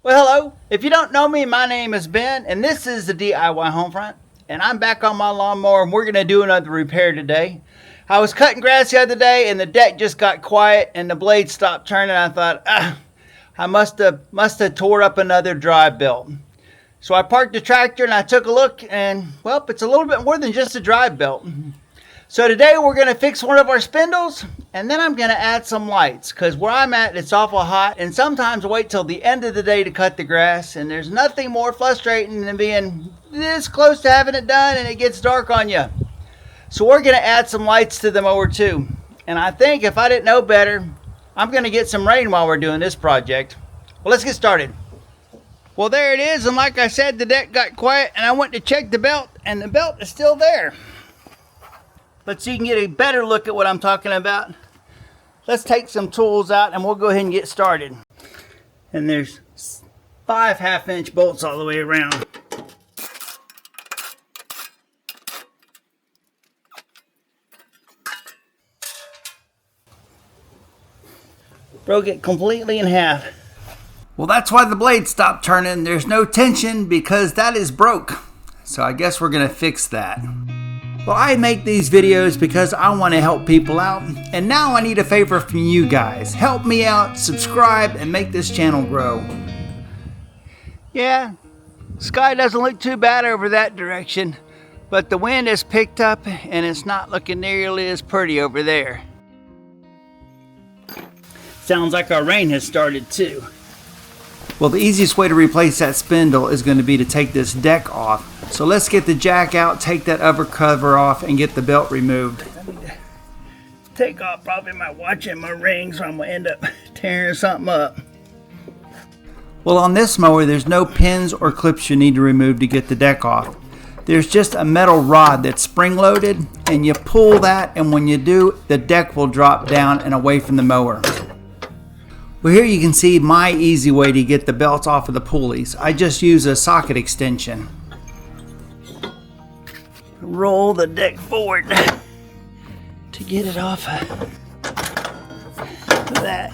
Well, hello. If you don't know me, my name is Ben, and this is the DIY Homefront. And I'm back on my lawnmower, and we're going to do another repair today. I was cutting grass the other day, and the deck just got quiet, and the blade stopped turning. I thought, I must have tore up another drive belt. So I parked the tractor, and I took a look, and, well, it's a little bit more than just a drive belt. So today we're going to fix one of our spindles, and then I'm going to add some lights, because where I'm at, it's awful hot, and sometimes I wait till the end of the day to cut the grass, and there's nothing more frustrating than being this close to having it done and it gets dark on you. So we're going to add some lights to the mower too. And I think if I didn't know better, I'm going to get some rain while we're doing this project. Well, let's get started. Well, there it is, and like I said, the deck got quiet, and I went to check the belt, and the belt is still there. But so you can get a better look at what I'm talking about, let's take some tools out and we'll go ahead and get started. And there's 5 half-inch bolts all the way around. Broke it completely in half. Well, that's why the blade stopped turning. There's no tension because that is broke. So I guess we're gonna fix that. Well, I make these videos because I want to help people out, and now I need a favor from you guys. Help me out, subscribe, and make this channel grow. Yeah, sky doesn't look too bad over that direction, but the wind has picked up and it's not looking nearly as pretty over there. Sounds like our rain has started too. Well, the easiest way to replace that spindle is going to be to take this deck off. So let's get the jack out, take that upper cover off, and get the belt removed. I need to take off probably my watch and my rings, or I'm going to end up tearing something up. Well, on this mower, there's no pins or clips you need to remove to get the deck off. There's just a metal rod that's spring-loaded, and you pull that, and when you do, the deck will drop down and away from the mower. Well, here you can see my easy way to get the belts off of the pulleys. I just use a socket extension. Roll the deck forward to get it off of that.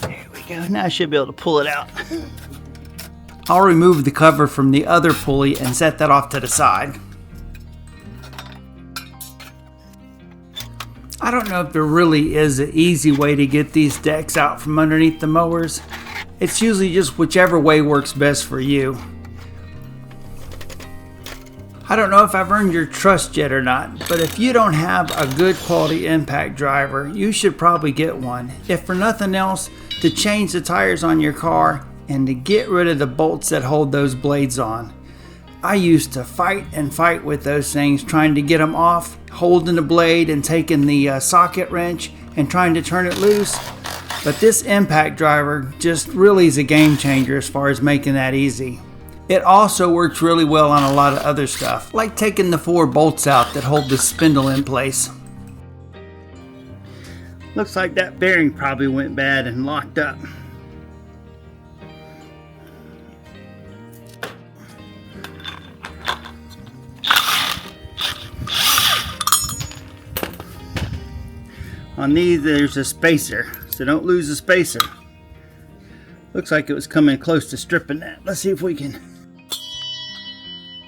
There we go. Now I should be able to pull it out. I'll remove the cover from the other pulley and set that off to the side. I don't know if there really is an easy way to get these decks out from underneath the mowers. It's usually just whichever way works best for you. I don't know if I've earned your trust yet or not, but if you don't have a good quality impact driver, you should probably get one. If for nothing else, to change the tires on your car and to get rid of the bolts that hold those blades on. I used to fight and fight with those things, trying to get them off, holding the blade and taking the socket wrench and trying to turn it loose. But this impact driver just really is a game changer as far as making that easy. It also works really well on a lot of other stuff, like taking the 4 bolts out that hold the spindle in place. Looks like that bearing probably went bad and locked up. On these, there's a spacer, so don't lose the spacer. Looks like it was coming close to stripping that. Let's see if we can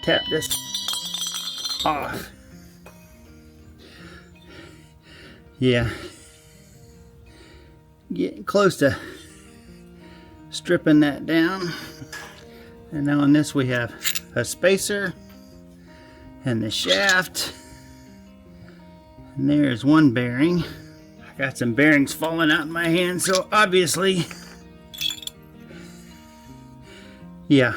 tap this off. Yeah, getting close to stripping that down. And now on this we have a spacer and the shaft. And there's one bearing. Got some bearings falling out in my hand, so obviously, yeah,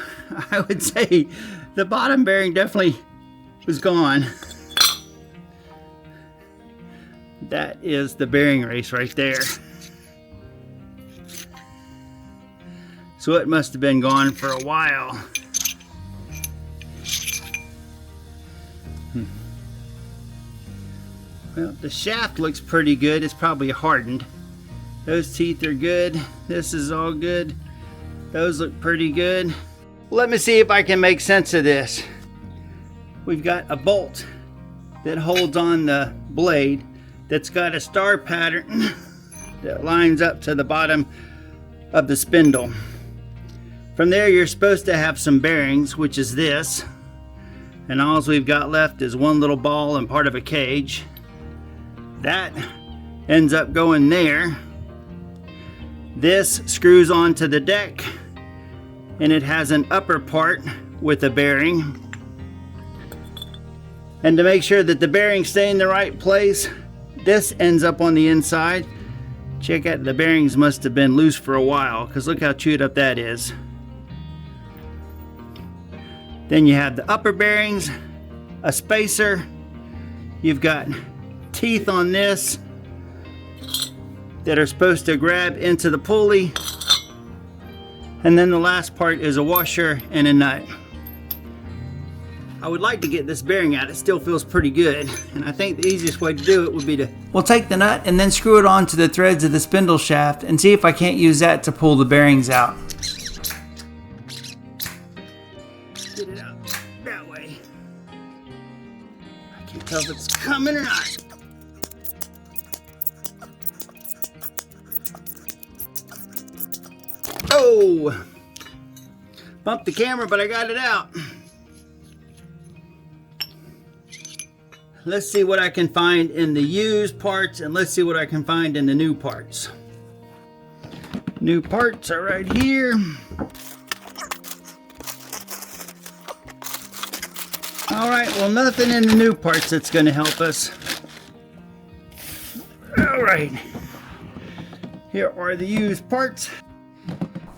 I would say the bottom bearing definitely was gone. That is the bearing race right there. So it must have been gone for a while. Well, the shaft looks pretty good. It's probably hardened. Those teeth are good. This is all good. Those look pretty good. Let me see if I can make sense of this. We've got a bolt that holds on the blade that's got a star pattern that lines up to the bottom of the spindle. From there you're supposed to have some bearings, which is this. And all we've got left is one little ball and part of a cage. That ends up going there. This screws onto the deck, and it has an upper part with a bearing. And to make sure that the bearings stay in the right place, this ends up on the inside. Check out, the bearings must have been loose for a while, because look how chewed up that is. Then you have the upper bearings, a spacer, you've got teeth on this that are supposed to grab into the pulley, and then the last part is a washer and a nut. I would like to get this bearing out. It still feels pretty good, and I think the easiest way to do it would be to... We'll take the nut and then screw it onto the threads of the spindle shaft and see if I can't use that to pull the bearings out. Get it out that way. I can't tell if it's coming or not. Oh! Bumped the camera, but I got it out. Let's see what I can find in the used parts, and let's see what I can find in the new parts. New parts are right here. Alright, well, nothing in the new parts that's going to help us. Alright, here are the used parts.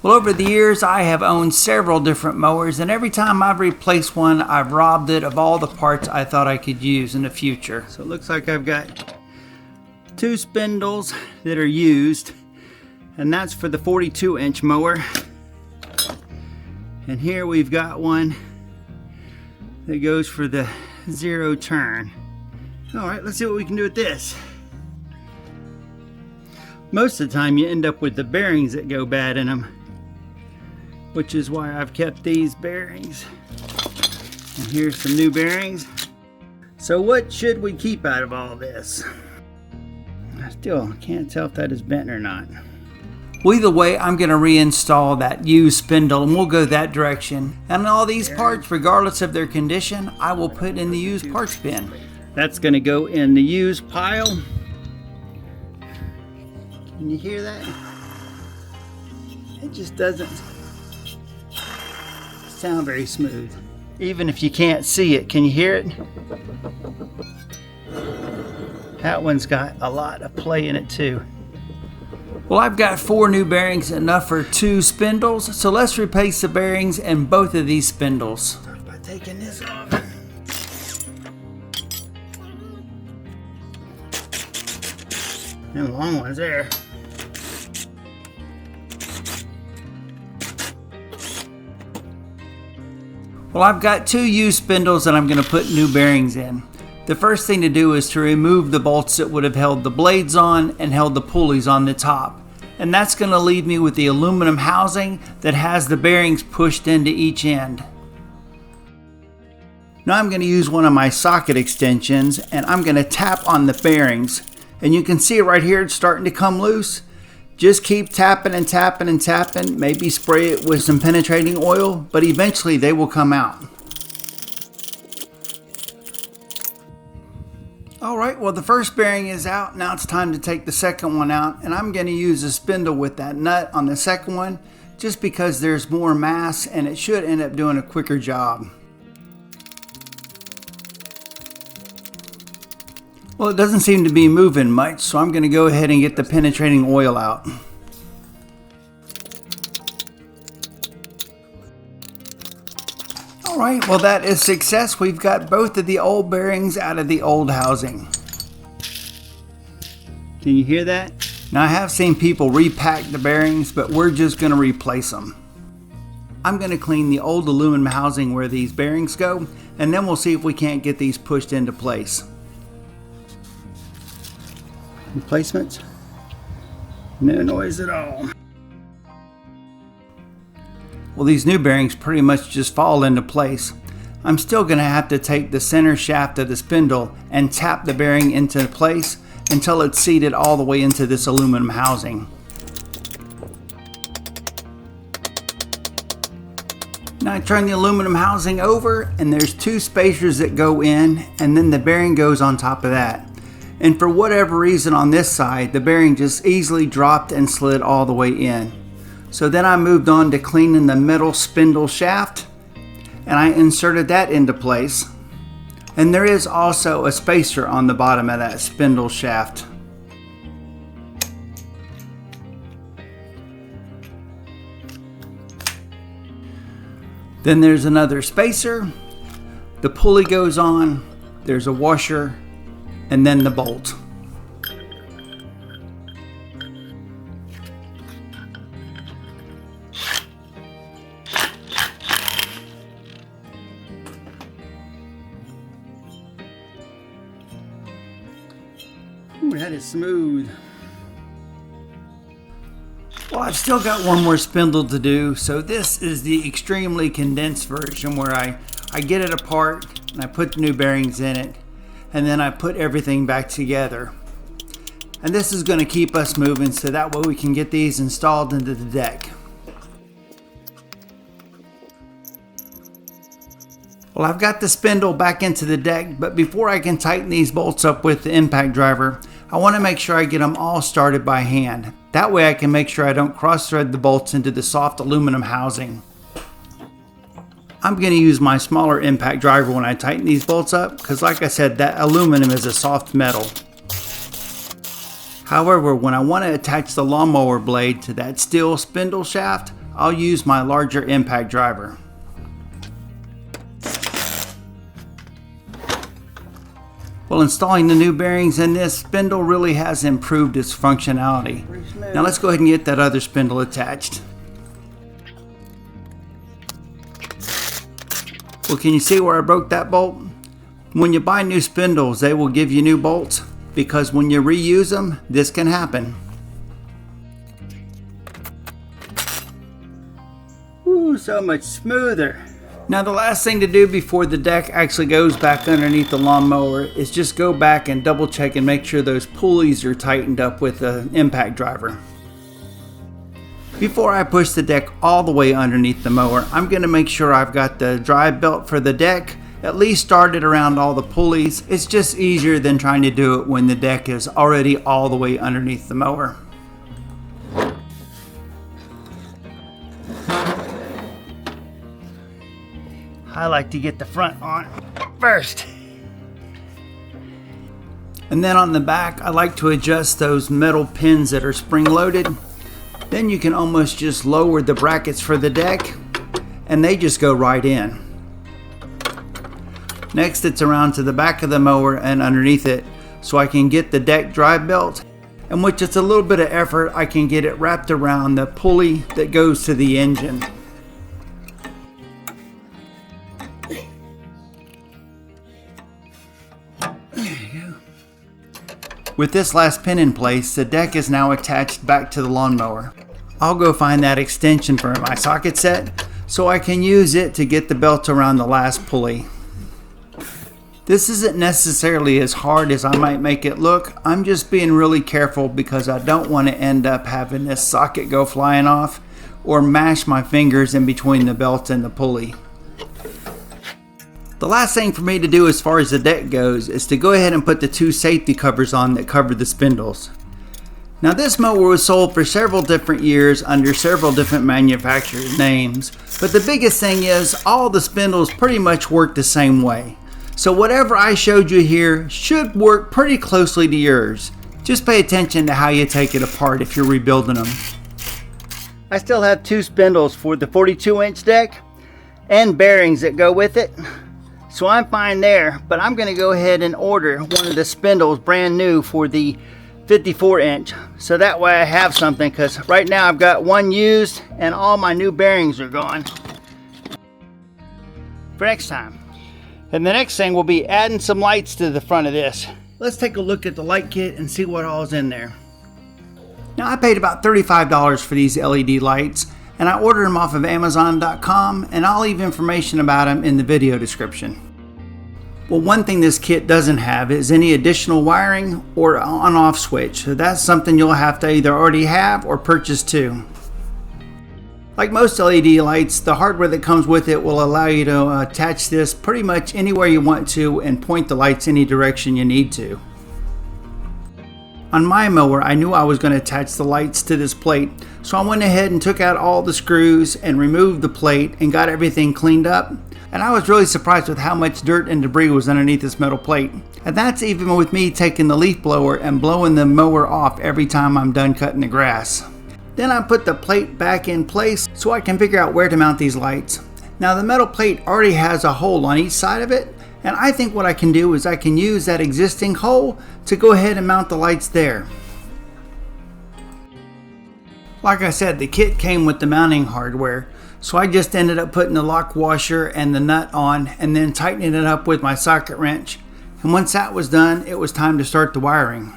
Well, over the years, I have owned several different mowers, and every time I've replaced one, I've robbed it of all the parts I thought I could use in the future. So it looks like I've got 2 spindles that are used, and that's for the 42-inch mower. And here we've got one that goes for the Zero-Turn. All right, let's see what we can do with this. Most of the time you end up with the bearings that go bad in them, which is why I've kept these bearings. And here's some new bearings. So what should we keep out of all this? I still can't tell if that is bent or not. Well, either way, I'm going to reinstall that used spindle, and we'll go that direction. And all these parts, regardless of their condition, I will put in the used parts bin. That's going to go in the used pile. Can you hear that? It just doesn't sound very smooth. Even if you can't see it, can you hear it? That one's got a lot of play in it too. Well, I've got 4 new bearings, enough for 2 spindles, so let's replace the bearings in both of these spindles. Start by taking this off. Them long ones there. Well, I've got 2 used spindles that I'm going to put new bearings in. The first thing to do is to remove the bolts that would have held the blades on and held the pulleys on the top. And that's going to leave me with the aluminum housing that has the bearings pushed into each end. Now I'm going to use one of my socket extensions, and I'm going to tap on the bearings. And you can see it right here, it's starting to come loose. Just keep tapping and tapping and tapping. Maybe spray it with some penetrating oil, but eventually they will come out. Alright, well, the first bearing is out. Now it's time to take the second one out, and I'm going to use a spindle with that nut on the second one just because there's more mass and it should end up doing a quicker job. Well, it doesn't seem to be moving much, so I'm going to go ahead and get the penetrating oil out. Alright, well, that is success. We've got both of the old bearings out of the old housing. Can you hear that? Now, I have seen people repack the bearings, but we're just going to replace them. I'm going to clean the old aluminum housing where these bearings go, and then we'll see if we can't get these pushed into place. Replacements? No noise at all. Well, these new bearings pretty much just fall into place. I'm still going to have to take the center shaft of the spindle and tap the bearing into place until it's seated all the way into this aluminum housing. Now I turn the aluminum housing over, and there's two spacers that go in, and then the bearing goes on top of that. And for whatever reason on this side, the bearing just easily dropped and slid all the way in. So then I moved on to cleaning the metal spindle shaft, and I inserted that into place. And there is also a spacer on the bottom of that spindle shaft. Then there's another spacer, the pulley goes on, there's a washer, and then the bolt. Ooh, that is smooth. Well, I've still got one more spindle to do, so this is the extremely condensed version where I get it apart and I put the new bearings in it, and then I put everything back together. And this is going to keep us moving so that way we can get these installed into the deck. Well, I've got the spindle back into the deck, but before I can tighten these bolts up with the impact driver, I want to make sure I get them all started by hand. That way I can make sure I don't cross-thread the bolts into the soft aluminum housing. I'm going to use my smaller impact driver when I tighten these bolts up, because like I said, that aluminum is a soft metal. However, when I want to attach the lawnmower blade to that steel spindle shaft, I'll use my larger impact driver. Well, installing the new bearings in this spindle really has improved its functionality. Now let's go ahead and get that other spindle attached. Well, can you see where I broke that bolt? When you buy new spindles, they will give you new bolts, because when you reuse them, this can happen. Ooh, so much smoother. Now the last thing to do before the deck actually goes back underneath the lawnmower is just go back and double check and make sure those pulleys are tightened up with the impact driver. Before I push the deck all the way underneath the mower, I'm going to make sure I've got the drive belt for the deck at least started around all the pulleys. It's just easier than trying to do it when the deck is already all the way underneath the mower. I like to get the front on first. And then on the back, I like to adjust those metal pins that are spring loaded. Then you can almost just lower the brackets for the deck and they just go right in. Next, it's around to the back of the mower and underneath it so I can get the deck drive belt. And with just a little bit of effort, I can get it wrapped around the pulley that goes to the engine. With this last pin in place, the deck is now attached back to the lawnmower. I'll go find that extension for my socket set so I can use it to get the belt around the last pulley. This isn't necessarily as hard as I might make it look. I'm just being really careful because I don't want to end up having this socket go flying off or mash my fingers in between the belt and the pulley. The last thing for me to do as far as the deck goes is to go ahead and put the two safety covers on that cover the spindles. Now this mower was sold for several different years under several different manufacturers' names, but the biggest thing is all the spindles pretty much work the same way. So whatever I showed you here should work pretty closely to yours. Just pay attention to how you take it apart if you're rebuilding them. I still have two spindles for the 42-inch deck and bearings that go with it. So I'm fine there, but I'm going to go ahead and order one of the spindles brand new for the 54-inch. So that way I have something, because right now I've got one used and all my new bearings are gone. For next time. And the next thing will be adding some lights to the front of this. Let's take a look at the light kit and see what all is in there. Now I paid about $35 for these LED lights, and I ordered them off of Amazon.com, and I'll leave information about them in the video description. Well, one thing this kit doesn't have is any additional wiring or on-off switch, so that's something you'll have to either already have or purchase too. Like most LED lights, the hardware that comes with it will allow you to attach this pretty much anywhere you want to and point the lights any direction you need to. On my mower, I knew I was going to attach the lights to this plate, so I went ahead and took out all the screws and removed the plate and got everything cleaned up. And I was really surprised with how much dirt and debris was underneath this metal plate. And that's even with me taking the leaf blower and blowing the mower off every time I'm done cutting the grass. Then I put the plate back in place so I can figure out where to mount these lights. Now the metal plate already has a hole on each side of it, and I think what I can do is I can use that existing hole to go ahead and mount the lights there. Like I said, the kit came with the mounting hardware, so I just ended up putting the lock washer and the nut on and then tightening it up with my socket wrench. And once that was done, it was time to start the wiring.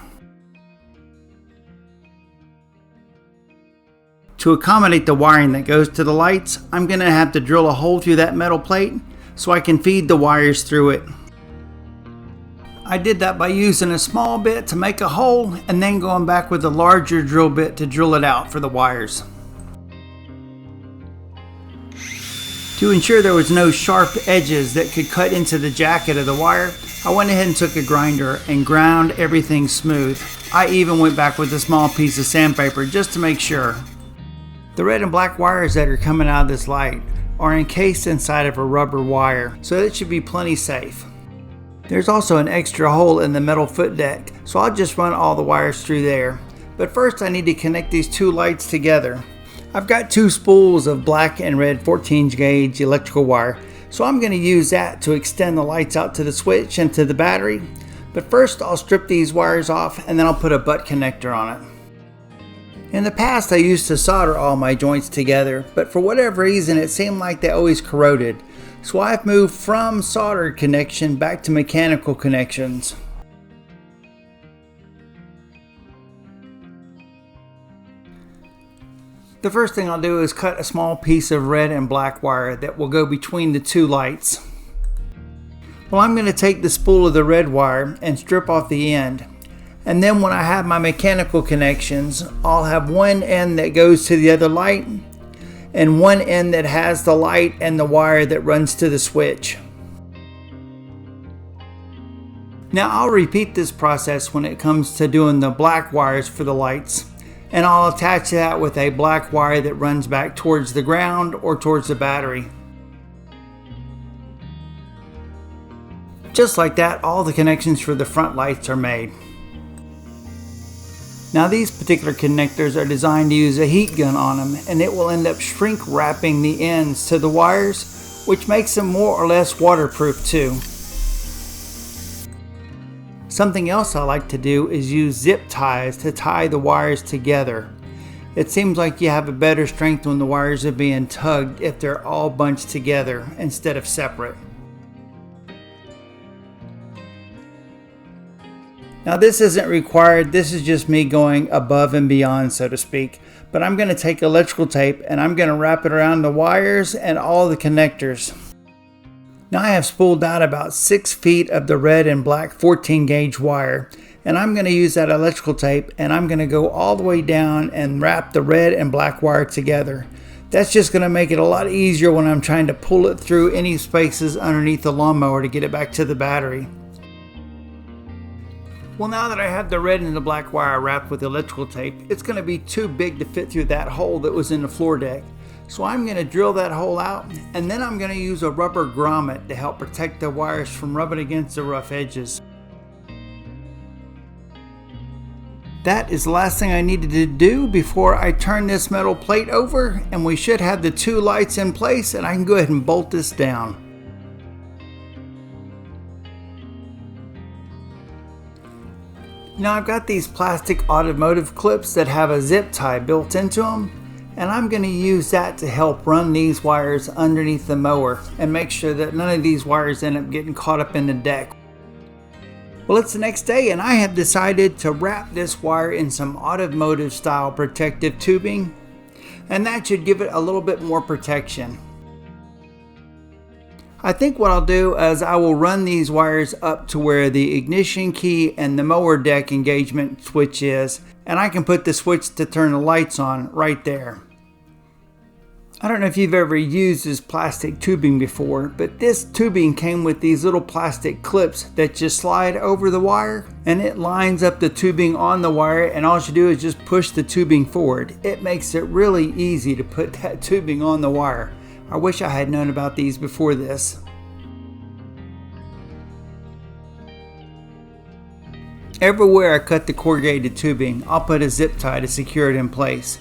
To accommodate the wiring that goes to the lights, I'm going to have to drill a hole through that metal plate so I can feed the wires through it. I did that by using a small bit to make a hole and then going back with a larger drill bit to drill it out for the wires. To ensure there was no sharp edges that could cut into the jacket of the wire, I went ahead and took a grinder and ground everything smooth. I even went back with a small piece of sandpaper just to make sure. The red and black wires that are coming out of this light are encased inside of a rubber wire, so it should be plenty safe. There's also an extra hole in the metal foot deck, so I'll just run all the wires through there. But first I need to connect these two lights together. I've got two spools of black and red 14 gauge electrical wire, so I'm going to use that to extend the lights out to the switch and to the battery. But first I'll strip these wires off and then I'll put a butt connector on it. In the past I used to solder all my joints together, but for whatever reason it seemed like they always corroded. So I've moved from soldered connection back to mechanical connections. The first thing I'll do is cut a small piece of red and black wire that will go between the two lights. Well, I'm going to take the spool of the red wire and strip off the end. And then when I have my mechanical connections, I'll have one end that goes to the other light and one end that has the light and the wire that runs to the switch. Now I'll repeat this process when it comes to doing the black wires for the lights, and I'll attach that with a black wire that runs back towards the ground or towards the battery. Just like that, all the connections for the front lights are made. Now these particular connectors are designed to use a heat gun on them, and it will end up shrink wrapping the ends to the wires, which makes them more or less waterproof too. Something else I like to do is use zip ties to tie the wires together. It seems like you have a better strength when the wires are being tugged if they're all bunched together instead of separate. Now this isn't required, this is just me going above and beyond, so to speak. But I'm going to take electrical tape and I'm going to wrap it around the wires and all the connectors. Now I have spooled out about 6 feet of the red and black 14 gauge wire. And I'm going to use that electrical tape and I'm going to go all the way down and wrap the red and black wire together. That's just going to make it a lot easier when I'm trying to pull it through any spaces underneath the lawnmower to get it back to the battery. Well, now that I have the red and the black wire wrapped with electrical tape, it's going to be too big to fit through that hole that was in the floor deck. So I'm going to drill that hole out, and then I'm going to use a rubber grommet to help protect the wires from rubbing against the rough edges. That is the last thing I needed to do before I turn this metal plate over, and we should have the two lights in place, and I can go ahead and bolt this down. Now I've got these plastic automotive clips that have a zip tie built into them, and I'm going to use that to help run these wires underneath the mower and make sure that none of these wires end up getting caught up in the deck. Well, it's the next day and I have decided to wrap this wire in some automotive style protective tubing, and that should give it a little bit more protection. I think what I'll do is I will run these wires up to where the ignition key and the mower deck engagement switch is, and I can put the switch to turn the lights on right there. I don't know if you've ever used this plastic tubing before, but this tubing came with these little plastic clips that just slide over the wire, and it lines up the tubing on the wire, and all you do is just push the tubing forward. It makes it really easy to put that tubing on the wire. I wish I had known about these before this. Everywhere I cut the corrugated tubing, I'll put a zip tie to secure it in place.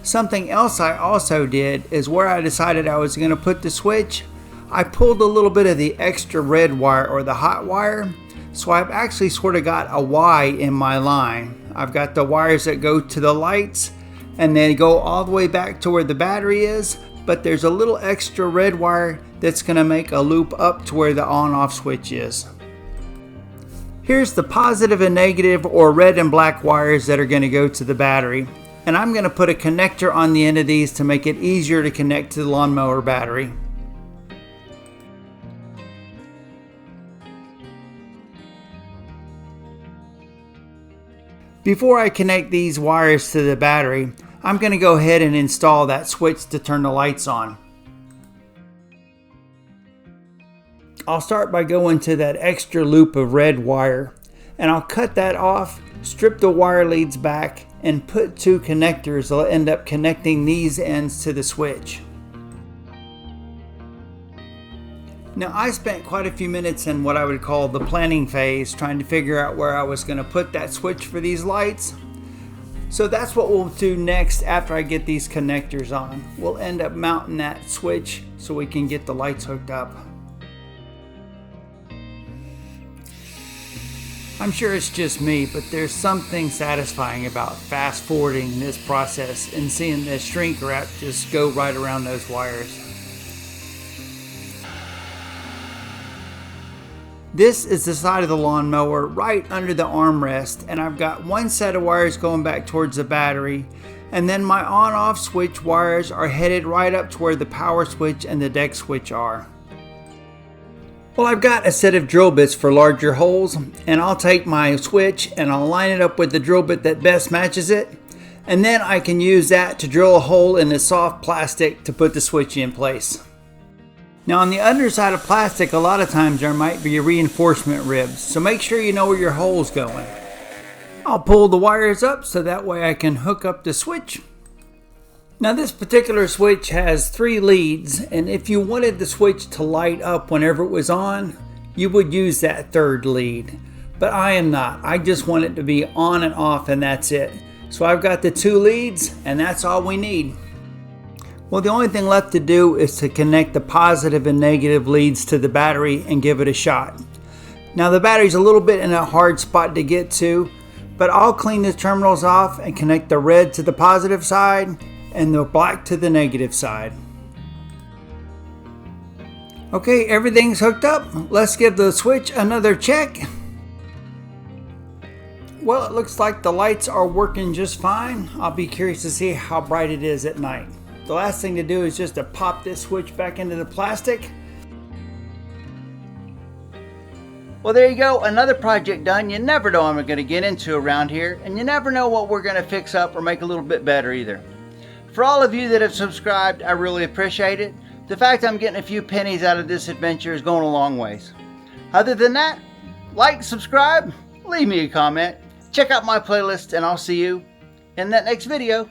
Something else I also did is where I decided I was going to put the switch, I pulled a little bit of the extra red wire or the hot wire, so I've actually sort of got a Y in my line. I've got the wires that go to the lights and they go all the way back to where the battery is, but there's a little extra red wire that's going to make a loop up to where the on-off switch is. Here's the positive and negative or red and black wires that are going to go to the battery. And I'm going to put a connector on the end of these to make it easier to connect to the lawnmower battery. Before I connect these wires to the battery, I'm going to go ahead and install that switch to turn the lights on. I'll start by going to that extra loop of red wire, and I'll cut that off, strip the wire leads back, and put two connectors that'll end up connecting these ends to the switch. Now, I spent quite a few minutes in what I would call the planning phase, trying to figure out where I was going to put that switch for these lights. So that's what we'll do next after I get these connectors on. We'll end up mounting that switch so we can get the lights hooked up. I'm sure it's just me, but there's something satisfying about fast forwarding this process and seeing the shrink wrap just go right around those wires. This is the side of the lawnmower right under the armrest, and I've got one set of wires going back towards the battery, and then my on-off switch wires are headed right up to where the power switch and the deck switch are. Well, I've got a set of drill bits for larger holes, and I'll take my switch and I'll line it up with the drill bit that best matches it, and then I can use that to drill a hole in the soft plastic to put the switch in place. Now, on the underside of plastic, a lot of times there might be reinforcement ribs, so make sure you know where your hole's going. I'll pull the wires up so that way I can hook up the switch. Now, this particular switch has 3 leads, and if you wanted the switch to light up whenever it was on, you would use that 3rd lead. But I am not. I just want it to be on and off, and that's it. So I've got the 2 leads, and that's all we need. Well, the only thing left to do is to connect the positive and negative leads to the battery and give it a shot. Now, the battery's a little bit in a hard spot to get to, but I'll clean the terminals off and connect the red to the positive side and the black to the negative side. Okay, everything's hooked up. Let's give the switch another check. Well, it looks like the lights are working just fine. I'll be curious to see how bright it is at night. The last thing to do is just to pop this switch back into the plastic. Well, there you go, another project done. You never know what I'm going to get into around here, and you never know what we're going to fix up or make a little bit better either. For all of you that have subscribed, I really appreciate it. The fact I'm getting a few pennies out of this adventure is going a long ways. Other than that, like, subscribe, leave me a comment, check out my playlist, and I'll see you in that next video.